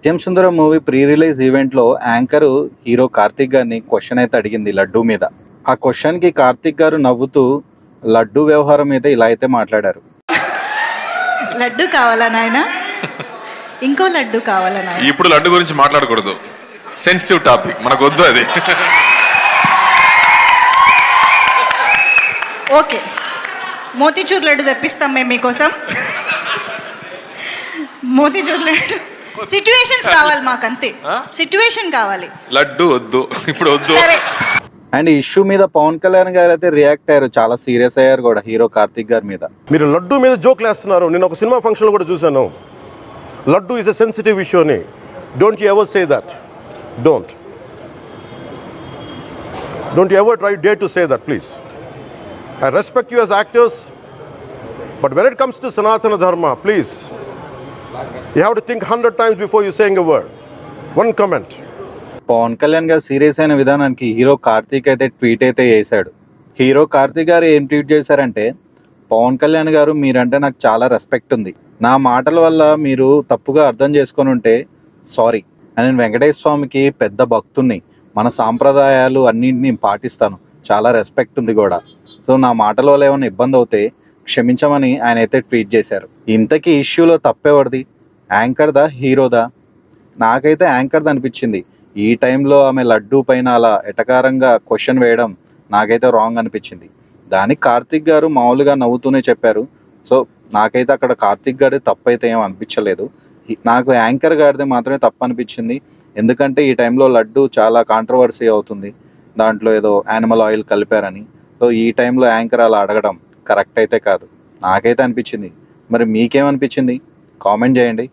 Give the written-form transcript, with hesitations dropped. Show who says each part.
Speaker 1: సత్యం సుందరం movie pre release ఈవెంట్లో anchor hero Karthik గారిని question అయితే అడిగింది లడ్డూ మీద. ఆ క్వశ్చన్కి కార్తిక్ గారు నవ్వుతూ లడ్డూ వ్యవహారం మీద ఇలా అయితే మాట్లాడారు.
Speaker 2: లడ్డు కావాలా నాయనా, ఇంకో లడ్డు కావాలా నాయనా?
Speaker 3: ఇప్పుడు లడ్డు గురించి మాట్లాడకూడదు, సెన్సిటివ్ టాపిక్, మనకు వద్దు అది.
Speaker 2: ఓకే, మోతీచూర్ లడ్డు తెప్పిస్తాం మేము మీకోసం. మోతీచూర్ లడ్డు సిచ్యువేషన్స్ కావాలి మాకు, అంతే సిచ్యువేషన్ కావాలి.
Speaker 3: లడ్డు వద్దు, ఇప్పుడు వద్దు.
Speaker 1: అండ్ ఈ ఇష్యూ మీద పవన్ కళ్యాణ్ గారు అయితే రియాక్ట్ అయ్యారు, చాలా సీరియస్ అయ్యారు కూడా హీరో కార్తిక్ గారి మీద.
Speaker 4: మీరు లడ్డు మీద జోక్లు వేస్తున్నారు. నేను ఒక సినిమా ఫంక్షన్లో కూడా చూశాను. Laddu is a sensitive issue అని. Don't you ever say that. Don't you ever try day to say that, please. I respect you as actors, but when it comes to Sanatana Dharma, please, you have to think 100 times before you saying a word. One comment.
Speaker 1: Pawan Kalyan గారు serious అయిన విధానానికి hero Karthik అయితే tweet అయితే చేశాడు. Hero Karthik గారు ఏం tweet చేశారంటే, పవన్ కళ్యాణ్ గారు మీరంటే నాకు చాలా రెస్పెక్ట్ ఉంది, నా మాటల వల్ల మీరు తప్పుగా అర్థం చేసుకొని ఉంటే సారీ. నేను వెంకటేశ్వర స్వామికి పెద్ద భక్తుణ్ణి, మన సాంప్రదాయాలు అన్నింటినీ పాటిస్తాను, చాలా రెస్పెక్ట్ ఉంది కూడా. సో నా మాటల వల్ల ఏమైనా ఇబ్బంది అవుతే క్షమించమని ఆయన అయితే ట్వీట్ చేశారు. ఇంతకీ ఇష్యూలో తప్పేవాడిది, యాంకర్దా హీరోదా? నాకైతే యాంకర్ది అనిపించింది. ఈ టైంలో ఆమె లడ్డూ పైన అలా ఎటకారంగా క్వశ్చన్ వేయడం నాకైతే రాంగ్ అనిపించింది. దానికి కార్తిక్ గారు మామూలుగా నవ్వుతూనే చెప్పారు. సో నాకైతే అక్కడ కార్తిక్ గారి తప్పు అయితే ఏం అనిపించలేదు. నాకు యాంకర్ గారిది మాత్రమే తప్పు అనిపించింది. ఎందుకంటే ఈ టైంలో లడ్డు చాలా కాంట్రవర్సీ అవుతుంది, దాంట్లో ఏదో యానిమల్ ఆయిల్ కలిపారని. సో ఈ టైంలో యాంకర్ అలా అడగడం కరెక్ట్ అయితే కాదు, నాకైతే అనిపించింది. మరి మీకేమనిపించింది కామెంట్ చేయండి.